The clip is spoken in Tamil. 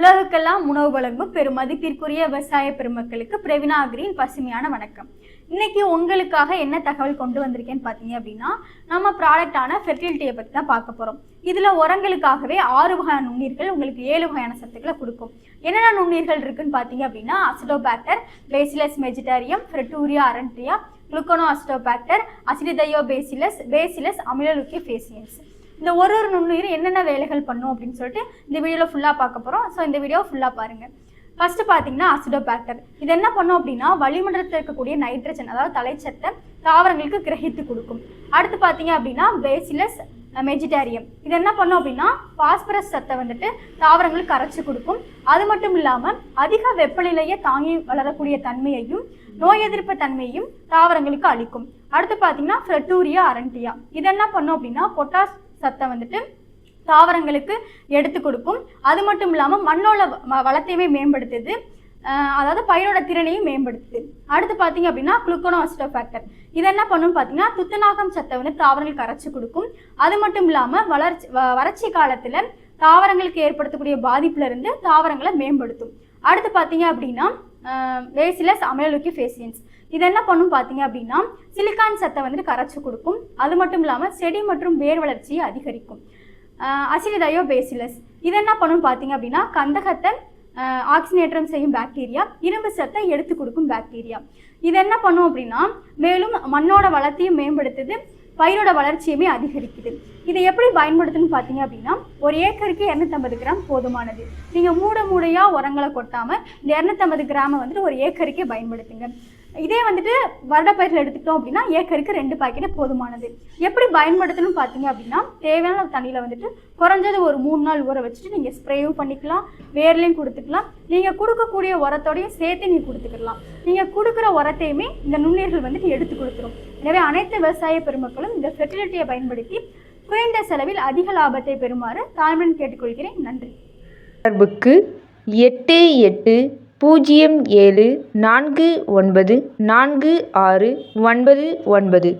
உலகுக்கெல்லாம் உணவு வழங்கும் பெரும் மதிப்பிற்குரிய விவசாய பெருமக்களுக்கு பிரவீனா அக்ரியின் பசுமையான வணக்கம். இன்னைக்கு உங்களுக்காக என்ன தகவல் கொண்டு வந்திருக்கேன்னு பார்த்தீங்க அப்படின்னா, நம்ம ப்ராடக்டான ஃபெர்டிலிட்டியை பற்றி தான் பார்க்க போகிறோம். இதில் உரங்களுக்காகவே 6 வகையான நுண்ணீர்கள் உங்களுக்கு 7 வகையான சத்துக்களை கொடுக்கும். என்னென்ன நுண்ணீர்கள் இருக்குன்னு பார்த்தீங்க அப்படின்னா, அசிடோபாக்டர், பேசிலஸ் மெஜிட்டாரியம், ஃப்ரெட்டூரியா அரண்ட்ரியா, குளுக்கோனோ அசிடோபாக்டர், அசிடிதையோ பேசிலஸ் அமிலோலுக்கிஃபேசியன்ஸ். இந்த ஒரு நுண்ணுயிர் என்னென்ன வேலைகள் பண்ணும் அப்படின்னு சொல்லிட்டு இந்த வீடியோவில் ஃபுல்லாக பார்க்க போகிறோம். ஸோ இந்த வீடியோ ஃபுல்லாக பாருங்கள். ஃபர்ஸ்ட் பார்த்தீங்கன்னா அசிடோபாக்டர். இது என்ன பண்ணும் அப்படின்னா, வளிமண்டலத்தில் இருக்கக்கூடிய நைட்ரஜன் அதாவது தலைச்சத்தை தாவரங்களுக்கு கிரகித்து கொடுக்கும். அடுத்து பார்த்தீங்க அப்படின்னா பேசிலஸ் மெஜிட்டாரியம். இது என்ன பண்ணும் அப்படின்னா, பாஸ்பரஸ் சத்தை தாவரங்களுக்கு கரைச்சி கொடுக்கும். அது மட்டும் இல்லாமல் அதிக வெப்பநிலையை தாங்கி வளரக்கூடிய தன்மையையும் நோய் எதிர்ப்பு தன்மையையும் தாவரங்களுக்கு அளிக்கும். அடுத்து பார்த்தீங்கன்னா ஃப்ரெட்டூரியா அரண்ட்ரியா. இது என்ன பண்ணும் அப்படின்னா, பொட்டாஸ் சத்தை தாவரங்களுக்கு எடுத்து கொடுக்கும். அது மட்டும் இல்லாமல் மண்ணோட வளத்தையுமே மேம்படுத்துது, அதாவது பயிரோட திறனையும் மேம்படுத்துது. அடுத்து பார்த்தீங்க அப்படின்னா குளுக்கோனோ அசிடோபாக்டர். இது என்ன பண்ணும் பார்த்தீங்கன்னா, துத்தநாகம் சத்தை தாவரங்களுக்கு கரைச்சி கொடுக்கும். அது மட்டும் இல்லாமல் வறட்சி காலத்தில் தாவரங்களுக்கு ஏற்படுத்தக்கூடிய பாதிப்புல இருந்து தாவரங்களை மேம்படுத்தும். அடுத்து பார்த்தீங்க அப்படின்னா பேசிலஸ் அமிலோலுக்கிஃபேசியன்ஸ். இது என்ன பண்ணும் பார்த்தீங்க அப்படின்னா, சிலிக்கான் சத்தை கரைச்சி கொடுக்கும். அது மட்டும் இல்லாமல் செடி மற்றும் வேர் வளர்ச்சியை அதிகரிக்கும். அசிடிதையோ பேசிலஸ். இது என்ன பண்ணும் பார்த்தீங்க அப்படின்னா, கந்தகத்தை ஆக்சினேற்றம் செய்யும் பாக்டீரியா, இரும்பு சத்தை எடுத்து கொடுக்கும் பாக்டீரியா. இது என்ன பண்ணும் அப்படின்னா, மேலும் மண்ணோட வளத்தையும் மேம்படுத்துது, பயிரோட வளர்ச்சியுமே அதிகரிக்குது. இதை எப்படி பயன்படுத்தணும்னு பார்த்தீங்க அப்படின்னா, ஒரு ஏக்கருக்கு 250 கிராம் போதுமானது. நீங்கள் மூடையாக உரங்களை கொட்டாமல் இந்த 250 கிராமை ஒரு ஏக்கருக்கே பயன்படுத்துங்க. இதே வருடப்பயிரில் எடுத்துக்கிட்டோம் அப்படின்னா ஏக்கருக்கு 2 பாக்கெட்டு போதுமானது. எப்படி பயன்படுத்தணும்னு பார்த்தீங்க அப்படின்னா, தேவையான தண்ணியில் குறைஞ்சது ஒரு 3 நாள் ஊற வச்சுட்டு நீங்கள் ஸ்ப்ரேயும் பண்ணிக்கலாம், வேர்லையும் கொடுத்துக்கலாம். நீங்கள் கொடுக்கக்கூடிய உரத்தோடையும் சேர்த்து நீங்கள் கொடுத்துக்கலாம். நீங்கள் கொடுக்குற உரத்தையுமே இந்த நுண்ணீர்கள் எடுத்து கொடுத்துரும். எனவே அனைத்து விவசாய பெருமக்களும் இந்த ஃபெர்டிலிட்டியை பயன்படுத்தி குறைந்த செலவில் அதிக லாபத்தை பெறுமாறு தாழ்மையுடன் கேட்டுக்கொள்கிறேன். நன்றி. தொடர்புக்கு 8807494699.